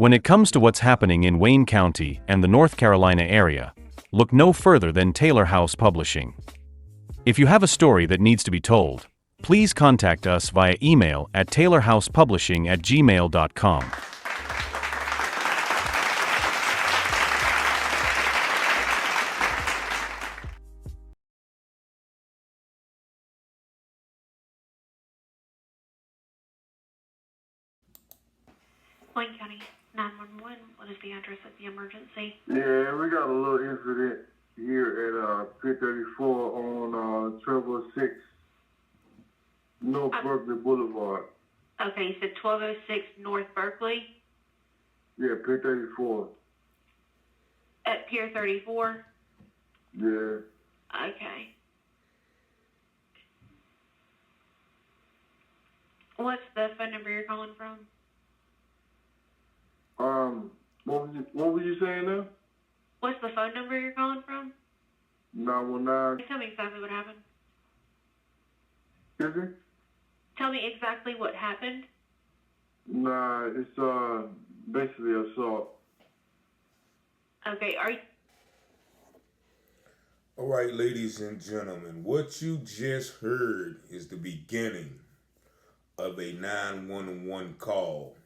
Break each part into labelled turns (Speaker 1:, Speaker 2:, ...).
Speaker 1: When it comes to what's happening in Wayne County and the North Carolina area, look no further than Taylor House Publishing. If you have a story that needs to be told, please contact us via email at taylorhousepublishing@gmail.com.
Speaker 2: Wayne County 911, what is the address of the emergency?
Speaker 3: Yeah, we got a little incident here at Pier 34 on 1206 North Berkeley Boulevard.
Speaker 2: Okay, you said 1206 North Berkeley
Speaker 3: Yeah, Pier 34.
Speaker 2: at Pier 34?
Speaker 3: Yeah.
Speaker 2: Okay. What's the phone number you're calling from?
Speaker 3: What were you saying now?
Speaker 2: What's the phone number you're calling from?
Speaker 3: 919.
Speaker 2: Tell me exactly what happened.
Speaker 3: Is it?
Speaker 2: Tell me exactly what happened.
Speaker 3: Nah, it's basically assault.
Speaker 2: Okay, are you...
Speaker 4: All right, ladies and gentlemen, what you just heard is the beginning of a 911 call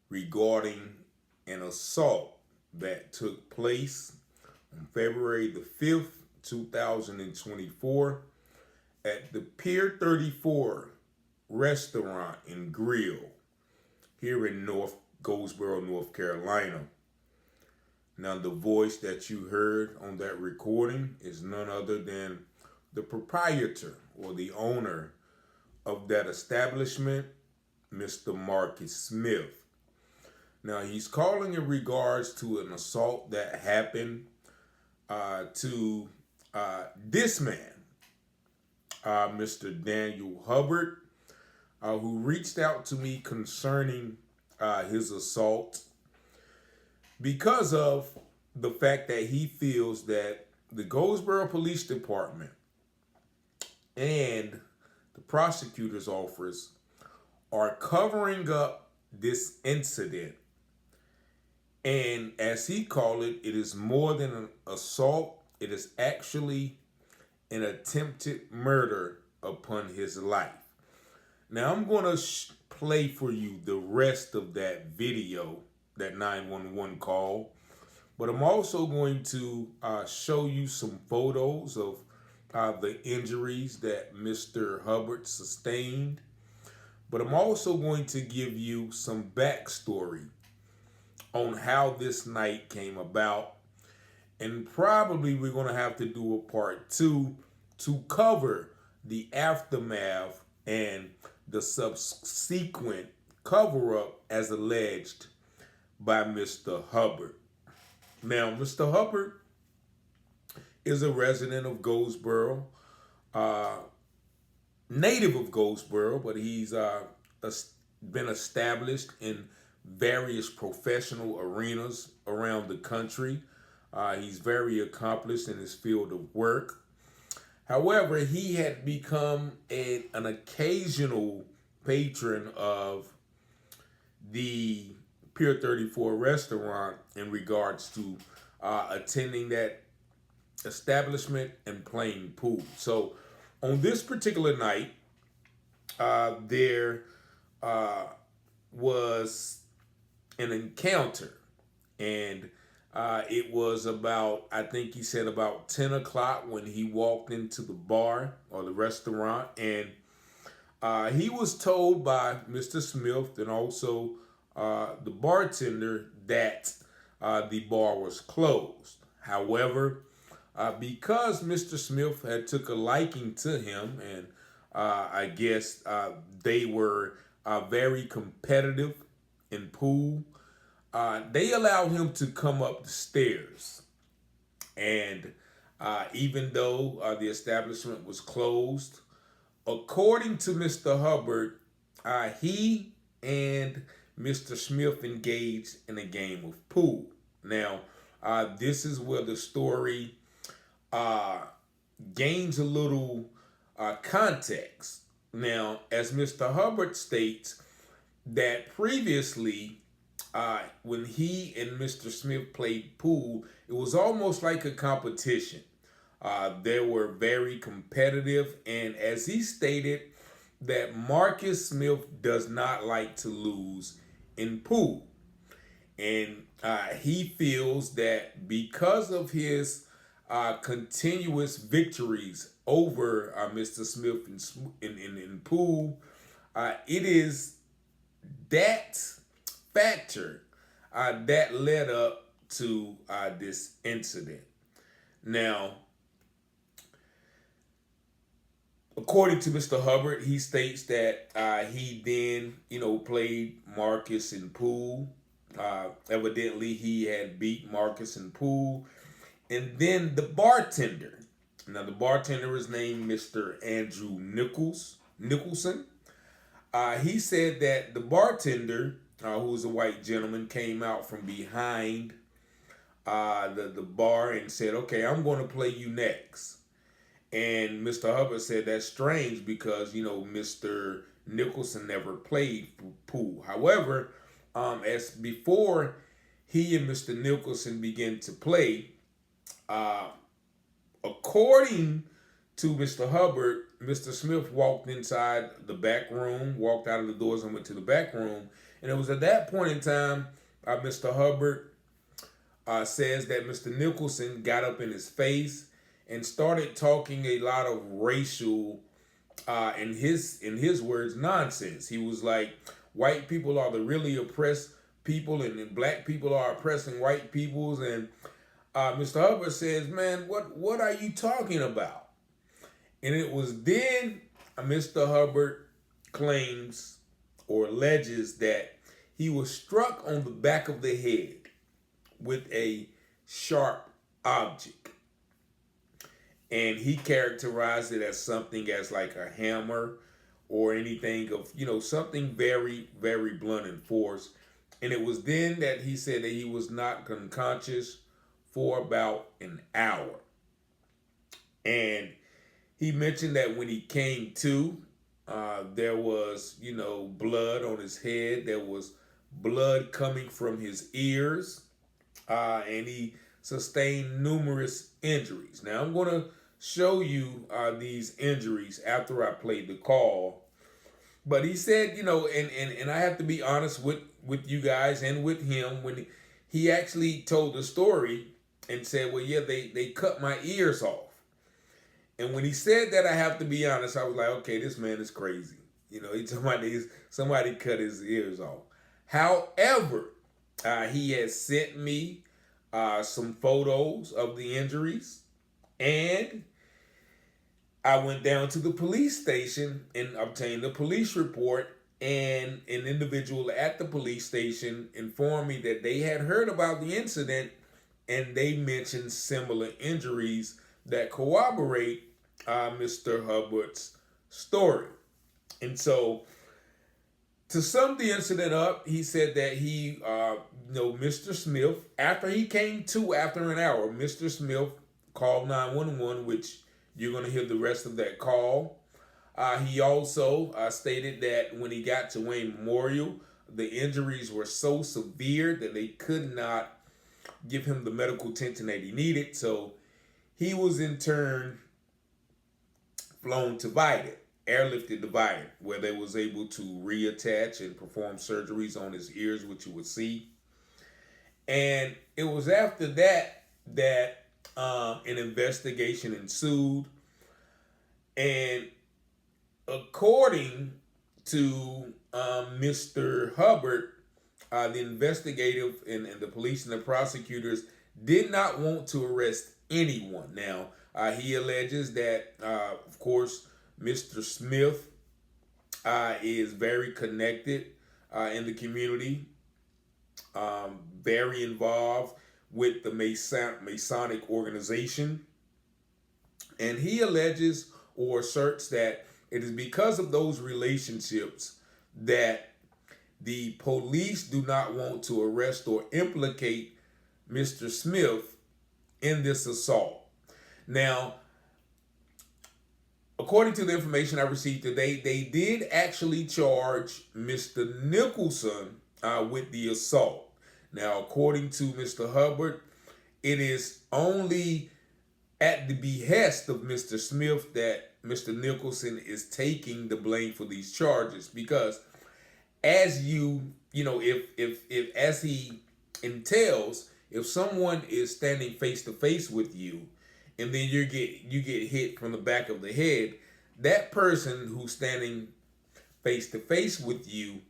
Speaker 4: regarding an assault that took place on February the 5th, 2024 at the Pier 34 restaurant and grill here in Goldsboro, North Carolina. Now, the voice that you heard on that recording is none other than the proprietor or the owner of that establishment, Mr. Marcus Smith. Now, he's calling in regards to an assault that happened to this man, Mr. Daniel Hubbard, who reached out to me concerning his assault because of the fact that he feels that the Goldsboro Police Department and the prosecutor's office are covering up this incident. And as he called it, it is more than an assault. It is actually an attempted murder upon his life. Now, I'm going to play for you the rest of that video, that 911 call. But I'm also going to show you some photos of the injuries that Mr. Hubbard sustained. But I'm also going to give you some backstory on how this night came about. And probably we're going to have to do a part 2 to cover the aftermath and the subsequent cover-up as alleged by Mr. Hubbard. Now, Mr. Hubbard is a resident of Goldsboro, native of Goldsboro, but he's been established in various professional arenas around the country. He's very accomplished in his field of work. However, he had become an occasional patron of the Pier 34 restaurant in regards to attending that establishment and playing pool. So on this particular night, there was an encounter, and it was about, I think he said about 10 o'clock when he walked into the bar or the restaurant, and he was told by Mr. Smith and also the bartender that the bar was closed. However, because Mr. Smith had took a liking to him, and I guess they were very competitive in pool, they allowed him to come up the stairs. And even though the establishment was closed, according to Mr. Hubbard, he and Mr. Smith engaged in a game of pool. Now, this is where the story gains a little context. Now, as Mr. Hubbard states, that previously when he and Mr. Smith played pool, it was almost like a competition. They were very competitive, and as he stated, that Marcus Smith does not like to lose in pool. And he feels that because of his continuous victories over Mr. Smith in pool, it is that factor that led up to this incident. Now, according to Mr. Hubbard, he states that he then, played Marcus in pool. Evidently, he had beat Marcus in pool. And then the bartender. Now, the bartender is named Mr. Andrew Nicholson. He said that the bartender, who was a white gentleman, came out from behind the bar and said, "Okay, I'm going to play you next." And Mr. Hubbard said that's strange because, Mr. Nicholson never played pool. However, as before he and Mr. Nicholson began to play, according to Mr. Hubbard, Mr. Smith walked inside the back room, walked out of the doors and went to the back room. And it was at that point in time, Mr. Hubbard says that Mr. Nicholson got up in his face and started talking a lot of racial, in his words, nonsense. He was like, white people are the really oppressed people, and black people are oppressing white peoples. And Mr. Hubbard says, "Man, what are you talking about?" And it was then Mr. Hubbard claims or alleges that he was struck on the back of the head with a sharp object. And he characterized it as something as like a hammer or anything of, something very, very blunt in force. And it was then that he said that he was not unconscious for about an hour. And he mentioned that when he came to, there was, blood on his head. There was blood coming from his ears. And he sustained numerous injuries. Now, I'm going to show you these injuries after I played the call. But he said, and I have to be honest with you guys and with him, when he actually told the story and said, well, yeah, they cut my ears off. And when he said that, I have to be honest, I was like, okay, this man is crazy. He told me somebody cut his ears off. However, he has sent me some photos of the injuries, and I went down to the police station and obtained a police report, and an individual at the police station informed me that they had heard about the incident, and they mentioned similar injuries that corroborate Mr. Hubbard's story. And so, to sum the incident up, he said that he, Mr. Smith, after he came to after an hour, Mr. Smith called 911, which you're going to hear the rest of that call. He also stated that when he got to Wayne Memorial, the injuries were so severe that they could not give him the medical attention that he needed. So he was in turn flown to Vidant, airlifted to Vidant, where they was able to reattach and perform surgeries on his ears, which you would see. And it was after that an investigation ensued. And according to Mr. Hubbard, the investigative and the police and the prosecutors did not want to arrest anyone. Now, he alleges that, of course, Mr. Smith is very connected in the community, very involved with the Masonic organization. And he alleges or asserts that it is because of those relationships that the police do not want to arrest or implicate Mr. Smith in this assault. Now, according to the information I received today, they did actually charge Mr. Nicholson with the assault. Now, according to Mr. Hubbard, it is only at the behest of Mr. Smith that Mr. Nicholson is taking the blame for these charges, because as if as he entails, if someone is standing face to face with you and then you get hit from the back of the head, that person who's standing face to face with you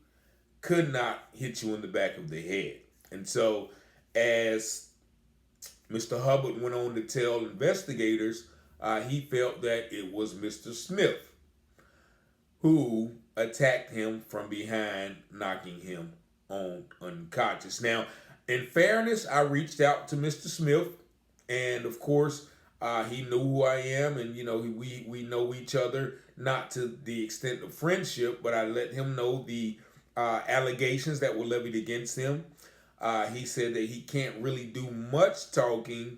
Speaker 4: could not hit you in the back of the head. And so, as Mr. Hubbard went on to tell investigators, he felt that it was Mr. Smith who attacked him from behind, knocking him on unconscious. Now, in fairness, I reached out to Mr. Smith, and of course, he knew who I am, and we know each other, not to the extent of friendship, but I let him know the allegations that were levied against him. He said that he can't really do much talking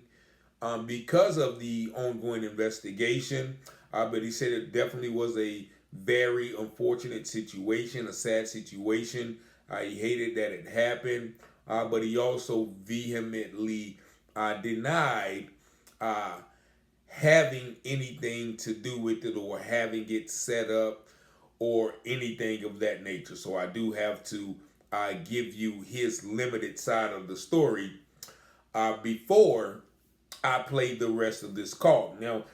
Speaker 4: because of the ongoing investigation, but he said it definitely was a very unfortunate situation, a sad situation. He hated that it happened, but he also vehemently denied having anything to do with it or having it set up or anything of that nature. So I do have to give you his limited side of the story before I play the rest of this call. Now,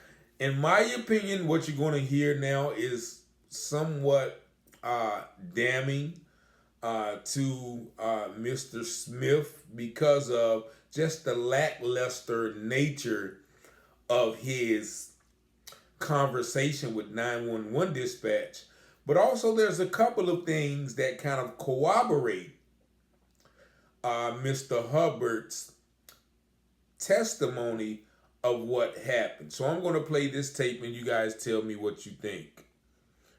Speaker 4: in my opinion, what you're going to hear now is somewhat damning to Mr. Smith because of just the lackluster nature of his conversation with 911 dispatch. But also there's a couple of things that kind of corroborate Mr. Hubbard's testimony of what happened. So I'm going to play this tape and you guys tell me what you think.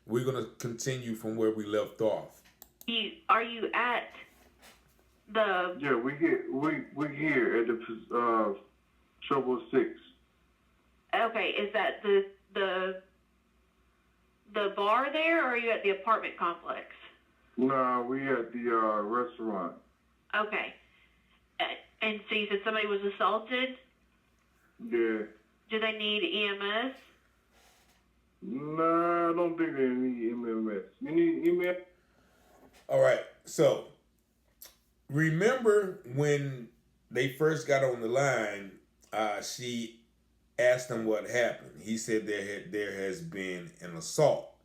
Speaker 4: We're going to continue from where we left off.
Speaker 2: Are you at the...
Speaker 3: Yeah, we here at the Trouble 6.
Speaker 2: Okay, is that the bar there, or are you at the apartment complex?
Speaker 3: Nah, we at the restaurant.
Speaker 2: Okay. And so you said somebody was assaulted?
Speaker 3: Yeah.
Speaker 2: Do they need EMS?
Speaker 3: Nah, I don't think they need EMS. You need EMS?
Speaker 4: All right, so remember when they first got on the line, she asked him what happened. He said there has been an assault.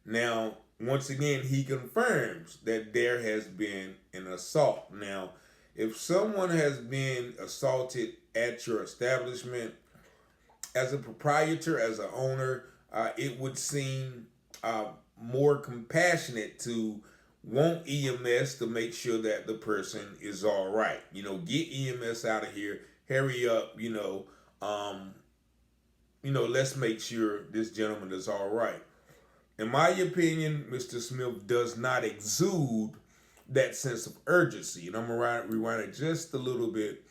Speaker 4: Now, once again, he confirms that there has been an assault. Now, if someone has been assaulted at your establishment, as a proprietor, as an owner, it would seem more compassionate to want EMS to make sure that the person is all right. Get EMS out of here. Hurry up. Let's make sure this gentleman is all right. In my opinion, Mr. Smith does not exude that sense of urgency. And I'm going to rewind it just a little bit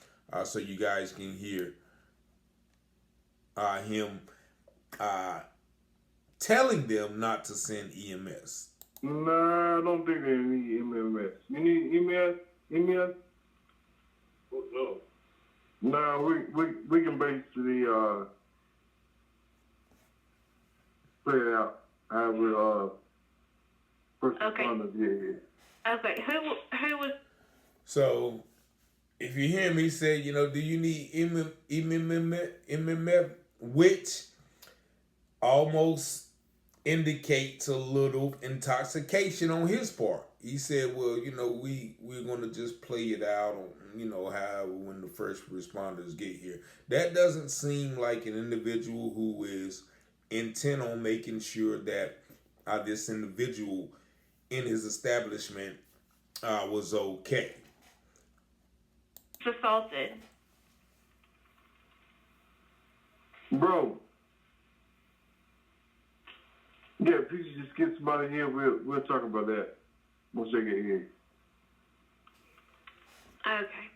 Speaker 4: so you guys can hear him telling them not to send EMS.
Speaker 3: Nah, I don't think they need EMS. You need EMS? EMS? Oh, no. Nah, we can basically play it out. I will first responders get here.
Speaker 2: Okay, who was...
Speaker 4: So, if you hear me say, do you need MMF, which almost indicates a little intoxication on his part. He said, well, we're going to just play it out on, how when the first responders get here. That doesn't seem like an individual who is intent on making sure that this individual in his establishment was okay.
Speaker 2: Assaulted.
Speaker 3: Bro. Yeah, if you could just get somebody here, we'll talk about that once they get here.
Speaker 2: Okay.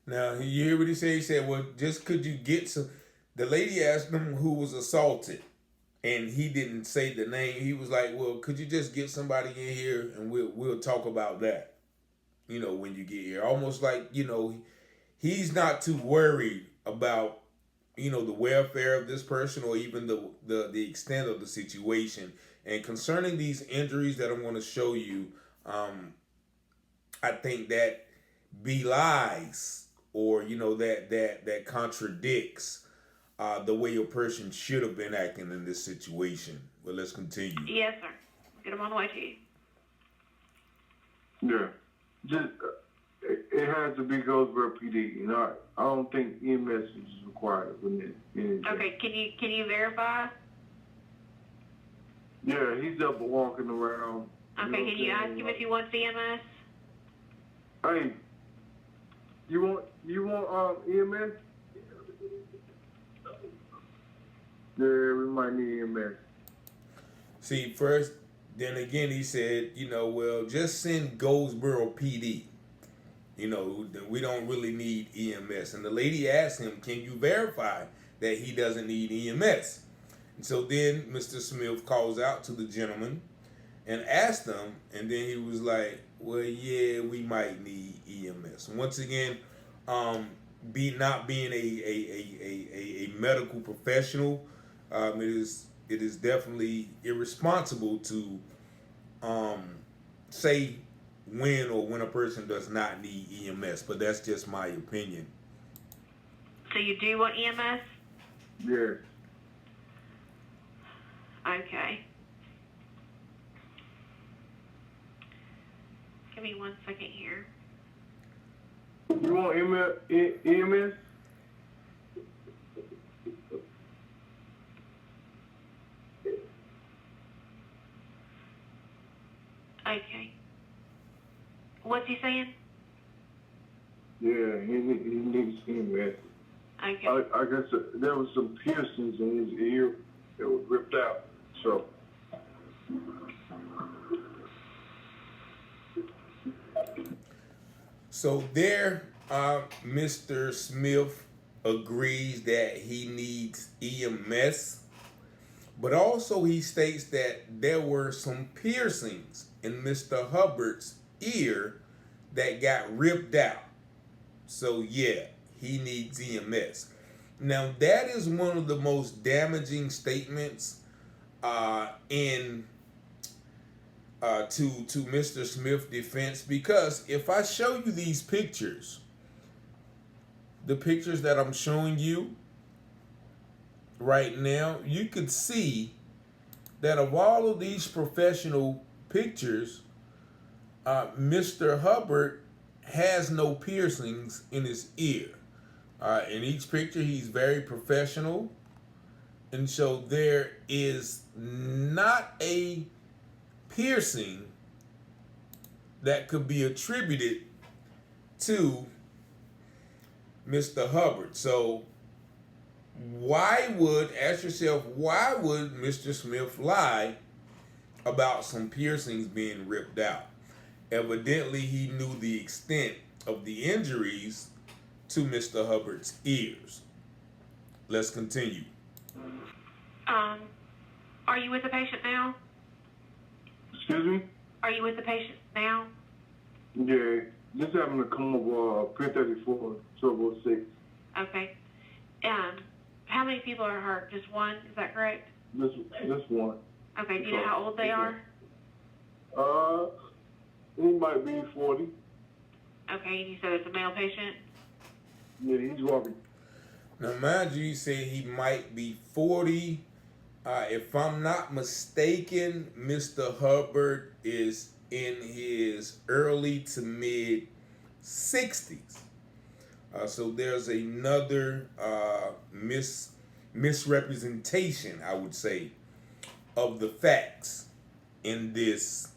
Speaker 4: Now, you hear what he said? He said, well, just could you get some... The lady asked him who was assaulted, and he didn't say the name. He was like, well, could you just get somebody in here, and we'll talk about that. when you get here. Almost like, he's not too worried about, the welfare of this person or even the extent of the situation. And concerning these injuries that I'm going to show you, I think that belies or, that contradicts the way a person should have been acting in this situation. But let's continue.
Speaker 2: Yes, sir. Get them on the way to you.
Speaker 3: Yeah. Just it has to be Goldsboro PD. I don't think EMS is required with it.
Speaker 2: Okay. Can you verify?
Speaker 3: Yeah, he's up walking around.
Speaker 2: Okay. Can you ask him if he wants EMS?
Speaker 3: Hey, you want EMS? Yeah, we might need EMS.
Speaker 4: See, first, then again, he said, well, just send Goldsboro PD. We don't really need EMS. And the lady asked him, can you verify that he doesn't need EMS? And so then Mr. Smith calls out to the gentleman and asked him, and then he was like, well, yeah, we might need EMS. Once again, not being a medical professional, it is definitely irresponsible to say when a person does not need EMS, but that's just my opinion.
Speaker 2: So you do want EMS?
Speaker 3: Yeah.
Speaker 2: Okay. Give me 1 second here.
Speaker 3: You want EMS?
Speaker 2: Okay. What's he saying?
Speaker 3: Yeah, he needs EMS.
Speaker 2: Okay.
Speaker 3: I guess there was some piercings in his ear that was ripped out. So.
Speaker 4: So there, Mr. Smith agrees that he needs EMS, but also he states that there were some piercings in Mr. Hubbard's ear that got ripped out. So yeah, he needs EMS. Now that is one of the most damaging statements to Mr. Smith's defense, because if I show you these pictures, the pictures that I'm showing you right now, you could see that of all of these professional pictures, Mr. Hubbard has no piercings in his ear. In each picture, he's very professional. And so there is not a piercing that could be attributed to Mr. Hubbard. So ask yourself, why would Mr. Smith lie about some piercings being ripped out? Evidently, he knew the extent of the injuries to Mr. Hubbard's ears. Let's continue.
Speaker 2: Are you with the patient now?
Speaker 3: Excuse me?
Speaker 2: Are you with the patient now?
Speaker 3: Yeah, just having to come over Pier 34, 1206.
Speaker 2: Okay. How many people are hurt? Just one? Is that correct?
Speaker 3: This one.
Speaker 2: Okay. Do you know how old they are?
Speaker 3: He might be 40.
Speaker 2: Okay. You said it's a male patient?
Speaker 3: Yeah, he's walking.
Speaker 4: Now, mind you, he said he might be 40. If I'm not mistaken, Mr. Hubbard is in his early to mid 60s. So there's another misrepresentation, I would say, of the facts in this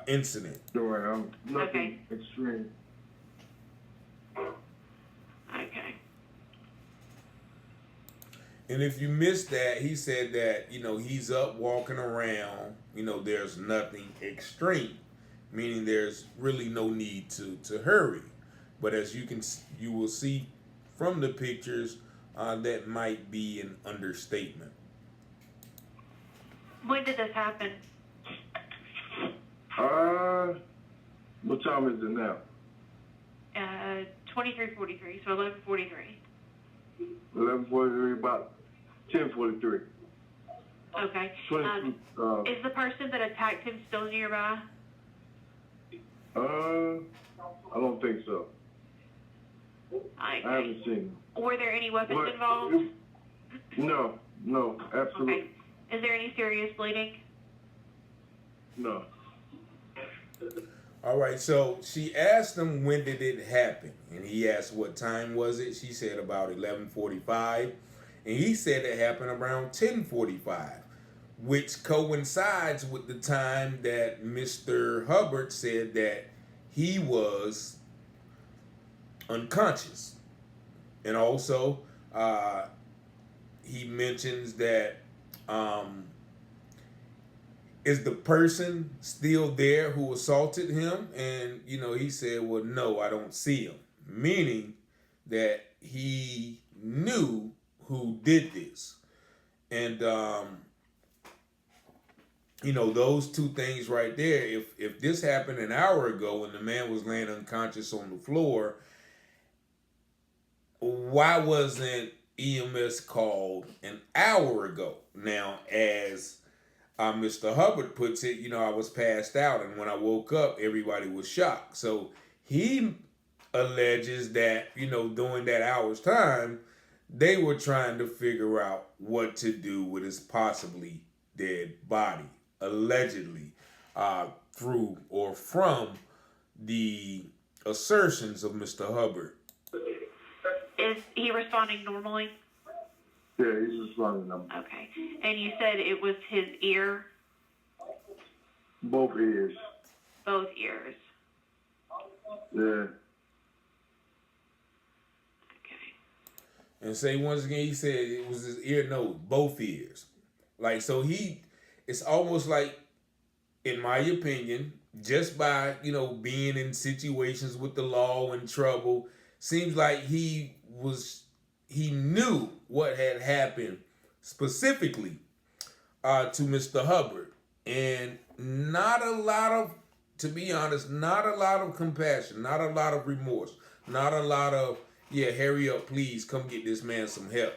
Speaker 4: incident.
Speaker 3: Nothing extreme.
Speaker 2: Okay.
Speaker 4: And if you missed that, he said that, he's up walking around, there's nothing extreme, meaning there's really no need to hurry. But as you will see from the pictures, that might be an understatement.
Speaker 2: When did this happen?
Speaker 3: What time is it now?
Speaker 2: 23:43, so 11:43.
Speaker 3: 11:43, about 10:43.
Speaker 2: Okay.
Speaker 3: 22.
Speaker 2: Is the person that attacked him still nearby?
Speaker 3: I don't think so.
Speaker 2: Okay.
Speaker 3: I haven't seen him.
Speaker 2: Were there any weapons
Speaker 3: But
Speaker 2: involved?
Speaker 3: No, absolutely.
Speaker 2: Okay. Is there any serious bleeding?
Speaker 3: No.
Speaker 4: All right, so she asked him when did it happen, and he asked what time was it. She said about 11:45, and he said it happened around 10:45, which coincides with the time that Mr. Hubbard said that he was unconscious, and also he mentions that is the person still there who assaulted him? And, he said, well, no, I don't see him. Meaning that he knew who did this. And, those two things right there, if this happened an hour ago and the man was laying unconscious on the floor, why wasn't EMS called an hour ago? Now, as Mr. Hubbard puts it, I was passed out, and when I woke up, everybody was shocked. So he alleges that, during that hour's time, they were trying to figure out what to do with his possibly dead body, allegedly, through or from the assertions of Mr. Hubbard.
Speaker 2: Is he responding normally?
Speaker 3: Yeah, he's responding now.
Speaker 2: Okay. And you said it was his ear?
Speaker 3: Both ears.
Speaker 2: Both ears.
Speaker 3: Yeah.
Speaker 2: Okay.
Speaker 4: And say once again, he said it was his ear, no, both ears. Like, so it's almost like, in my opinion, just by, being in situations with the law and trouble, seems like he knew what had happened specifically to Mr. Hubbard. And to be honest, not a lot of compassion, not a lot of remorse, not a lot of, hurry up, please, come get this man some help.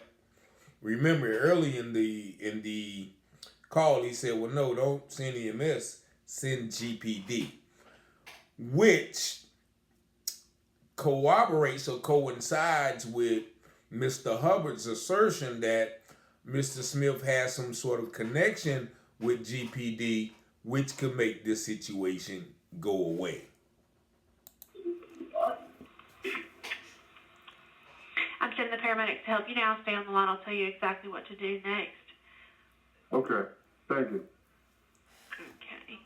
Speaker 4: Remember, early in the call, he said, well, no, don't send EMS, send GPD, which corroborates or coincides with Mr. Hubbard's assertion that Mr. Smith has some sort of connection with GPD, which could make this situation go away.
Speaker 2: I'm sending the paramedics to help you now. Stay on the line. I'll tell you exactly what to do next.
Speaker 3: Okay. Thank you.
Speaker 2: Okay.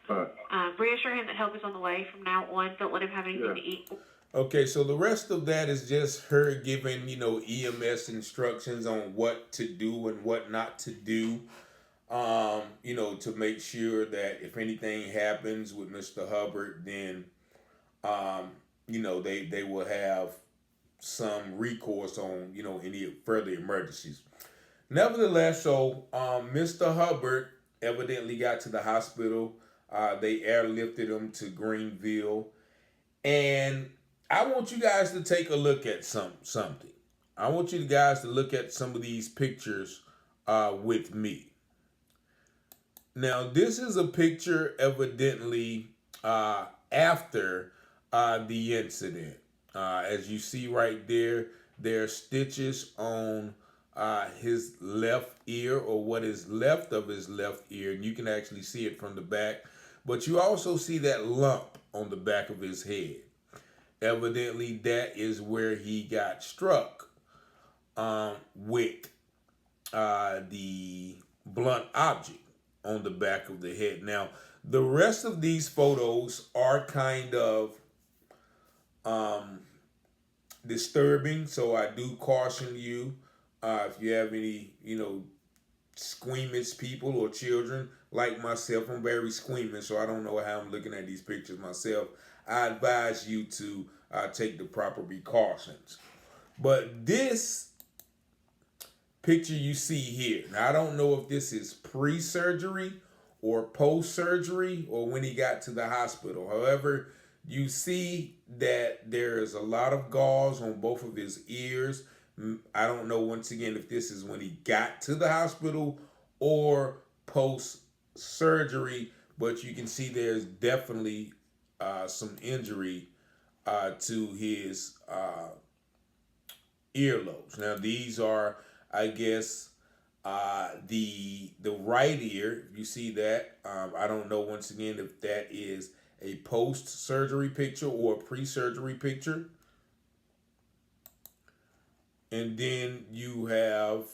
Speaker 3: All right.
Speaker 2: Reassure him that help is on the way from now on. Don't let him have anything to eat.
Speaker 4: Okay, so the rest of that is just her giving, EMS instructions on what to do and what not to do, to make sure that if anything happens with Mr. Hubbard, then, they will have some recourse on, any further emergencies. Nevertheless, so Mr. Hubbard evidently got to the hospital. They airlifted him to Greenville. And I want you guys to take a look at something. I want you guys to look at some of these pictures with me. Now, this is a picture evidently after the incident. As you see right there, there are stitches on his left ear, or what is left of his left ear, and you can actually see it from the back. But you also see that lump on the back of his head. Evidently, that is where he got struck with the blunt object on the back of the head. Now, the rest of these photos are kind of disturbing, so I do caution you if you have any, squeamish people or children like myself. I'm very squeamish, so I don't know how I'm looking at these pictures myself. I advise you to take the proper precautions. But this picture you see here, now I don't know if this is pre-surgery or post-surgery or when he got to the hospital. However, you see that there's a lot of gauze on both of his ears. I don't know, once again, if this is when he got to the hospital or post-surgery, but you can see there's definitely some injury to his earlobes. Now, these are, I guess, the right ear. You see that. I don't know, once again, if that is a post-surgery picture or a pre-surgery picture. And then you have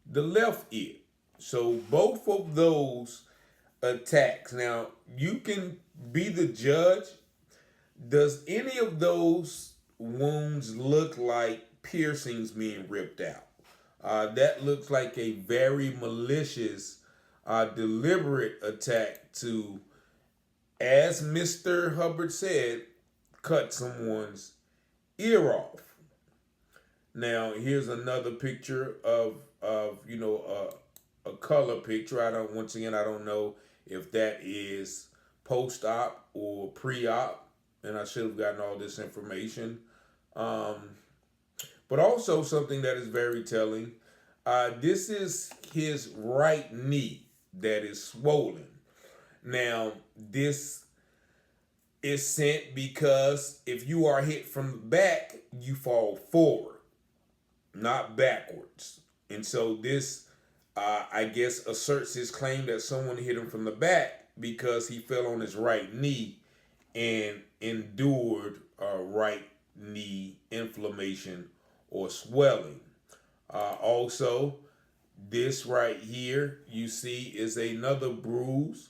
Speaker 4: the left ear. So both of those attacks. Now, you can be the judge. Does any of those wounds look like piercings being ripped out? That looks like a very malicious, deliberate attack to, as Mr. Hubbard said, cut someone's ear off. Now, here's another picture of a color picture. I don't know if that is post-op or pre-op, and I should have gotten all this information. But also something that is very telling. This is his right knee that is swollen. Now, this is sent because if you are hit from the back, you fall forward, not backwards. And so this, I guess, asserts his claim that someone hit him from the back because he fell on his right knee and endured right knee inflammation or swelling. Also, this right here you see is another bruise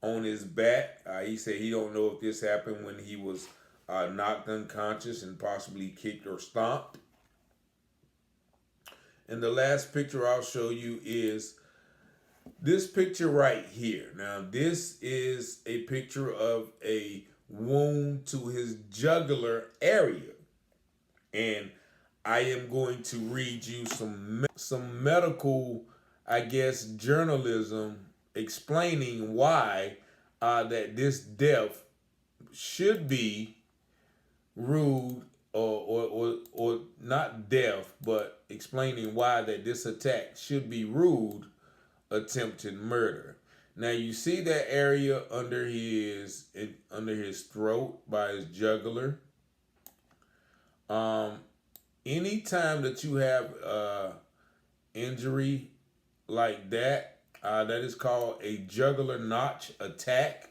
Speaker 4: on his back. He said he don't know if this happened when he was knocked unconscious and possibly kicked or stomped. And the last picture I'll show you is this picture right here. Now, this is a picture of a wound to his jugular area. And I am going to read you some medical, I guess, journalism explaining why that this death should be ruled or not death, but explaining why that this attack should be ruled attempted murder. Now, you see that area under his throat by his jugular. Anytime that you have injury like that, that is called a jugular notch attack.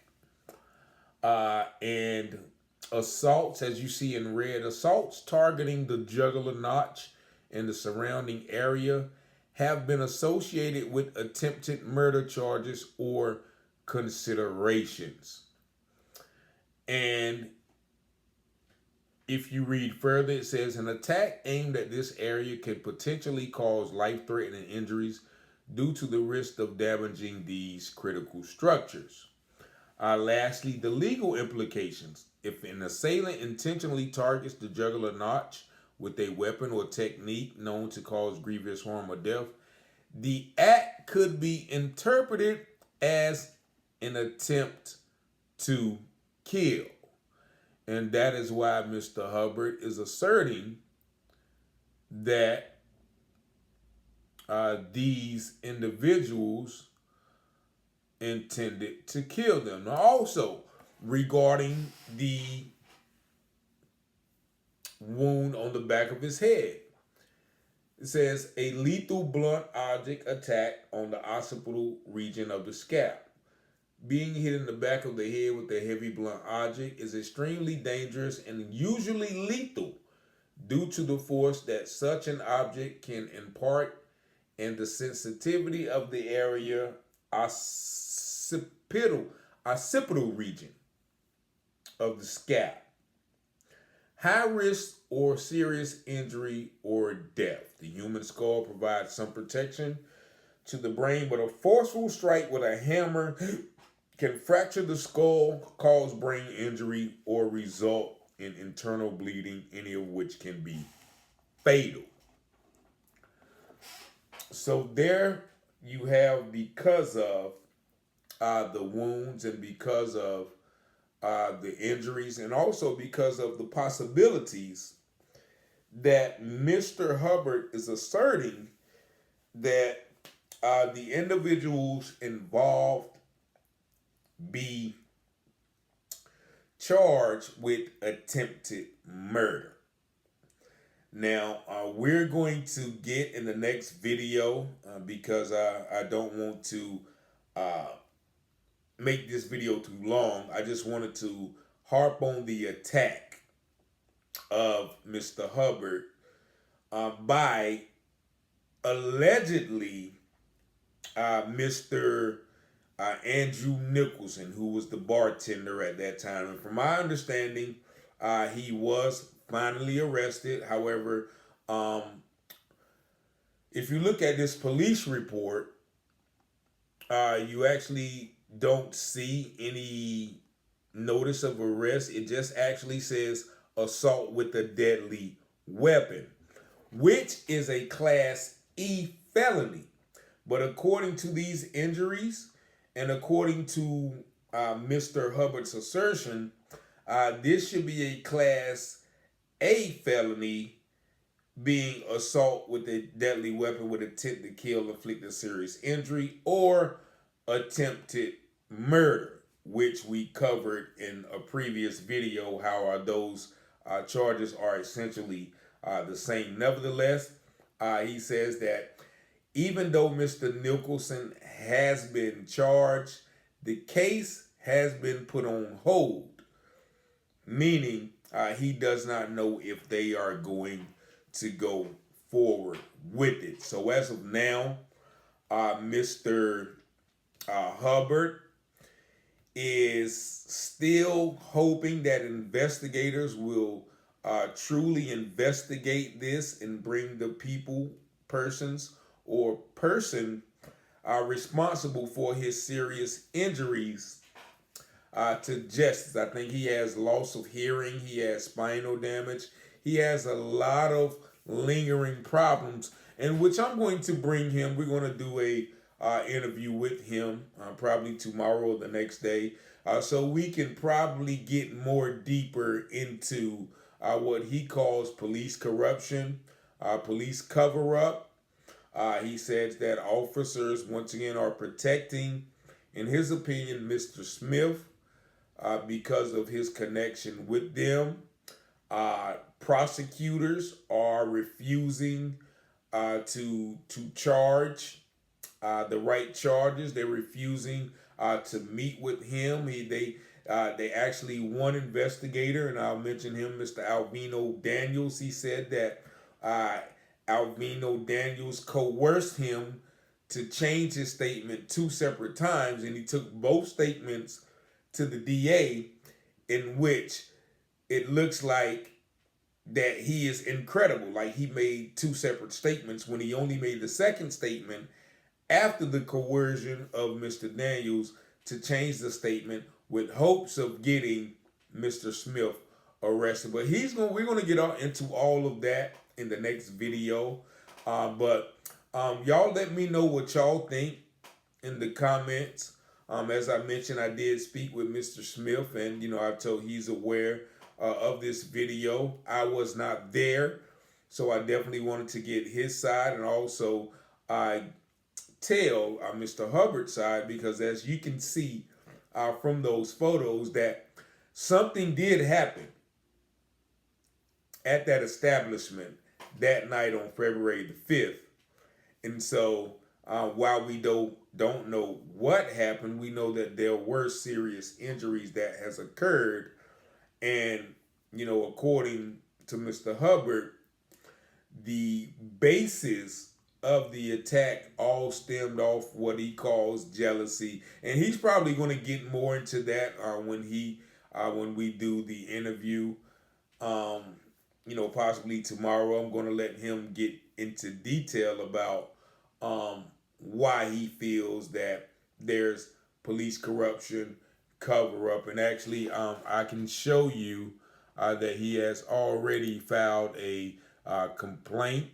Speaker 4: And assaults, as you see in red, assaults targeting the jugular notch and the surrounding area have been associated with attempted murder charges or considerations. And if you read further, it says an attack aimed at this area could potentially cause life-threatening injuries due to the risk of damaging these critical structures. Lastly, the legal implications. If an assailant intentionally targets the jugular notch with a weapon or technique known to cause grievous harm or death, the act could be interpreted as an attempt to kill. And that is why Mr. Hubbard is asserting that these individuals intended to kill them. Now, also, regarding the wound on the back of his head, it says a lethal blunt object attack on the occipital region of the scalp. Being hit in the back of the head with a heavy blunt object is extremely dangerous and usually lethal due to the force that such an object can impart and the sensitivity of the area occipital region of the scalp. High risk or serious injury or death. The human skull provides some protection to the brain, but a forceful strike with a hammer can fracture the skull, cause brain injury, or result in internal bleeding, any of which can be fatal. So there you have because of the wounds and because of the injuries, and also because of the possibilities that Mr. Hubbard is asserting that the individuals involved be charged with attempted murder. Now, we're going to get in the next video because I don't want to make this video too long. I just wanted to harp on the attack of Mr. Hubbard by allegedly Mr. Andrew Nicholson, who was the bartender at that time. And from my understanding, he was finally arrested. However, if you look at this police report, you actually don't see any notice of arrest. It just actually says assault with a deadly weapon, which is a Class E felony. But according to these injuries and according to Mr. Hubbard's assertion, this should be a Class A felony, being assault with a deadly weapon with intent to kill, inflict a serious injury, or attempted murder, which we covered in a previous video, how those charges are essentially the same. Nevertheless, he says that even though Mr. Nicholson has been charged, the case has been put on hold, meaning he does not know if they are going to go forward with it. So as of now, Mr. Hubbard is still hoping that investigators will truly investigate this and bring the person responsible for his serious injuries to justice. I think he has loss of hearing, he has spinal damage, he has a lot of lingering problems, in which I'm going to bring him. We're going to do a interview with him probably tomorrow or the next day, so we can probably get more deeper into what he calls police corruption, police cover-up. He says that officers, once again, are protecting, in his opinion, Mr. Smith because of his connection with them. Prosecutors are refusing to charge the right charges. They're refusing to meet with him. They actually, one investigator, and I'll mention him, Mr. Alvino Daniels, he said that Alvino Daniels coerced him to change his statement 2 separate times, and he took both statements to the DA, in which it looks like that he is incredible. Like he made 2 separate statements when he only made the second statement after the coercion of Mr. Daniels to change the statement with hopes of getting Mr. Smith arrested. But we're going to get into all of that in the next video. But y'all let me know what y'all think in the comments. As I mentioned, I did speak with Mr. Smith, and I told he's aware of this video. I was not there, so I definitely wanted to get his side, and also tell Mr. Hubbard's side, because as you can see from those photos, that something did happen at that establishment that night on February the 5th. And so while we don't know what happened, we know that there were serious injuries that has occurred. And, according to Mr. Hubbard, the basis of the attack all stemmed off what he calls jealousy. And he's probably going to get more into that when we do the interview. Possibly tomorrow. I'm going to let him get into detail about why he feels that there's police corruption, cover-up. And actually, I can show you that he has already filed a complaint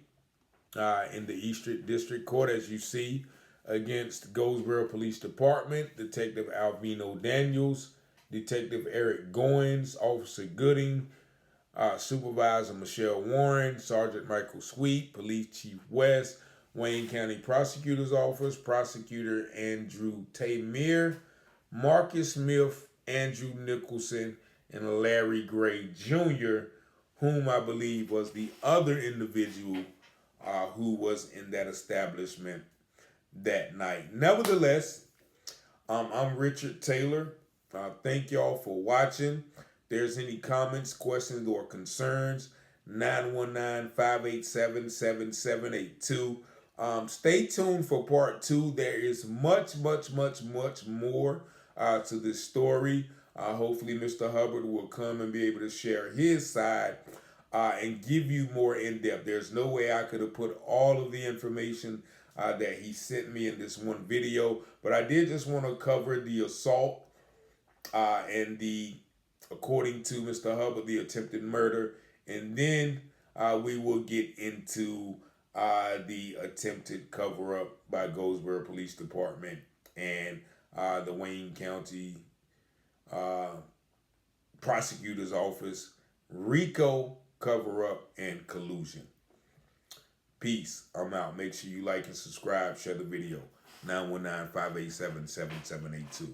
Speaker 4: in the Eastern District Court, as you see. against Goldsboro Police Department, Detective Alvino Daniels, Detective Eric Goins, Officer Gooding, Supervisor Michelle Warren, Sergeant Michael Sweet, Police Chief West, Wayne County Prosecutor's Office, Prosecutor Andrew Tamir, Marcus Smith, Andrew Nicholson, and Larry Gray Jr., whom I believe was the other individual who was in that establishment that night. Nevertheless, I'm Richard Taylor. Thank y'all for watching. If there's any comments, questions, or concerns, 919-587-7782. Stay tuned for part 2. There is much more to this story. Hopefully Mr. Hubbard will come and be able to share his side and give you more in-depth. There's no way I could have put all of the information that he sent me in this one video, but I did just want to cover the assault and the, according to Mr. Hubbard, the attempted murder, and then we will get into the attempted cover-up by Goldsboro Police Department and the Wayne County Prosecutor's Office, RICO cover-up and collusion. Peace. I'm out. Make sure you like and subscribe. Share the video. 919-587-7782.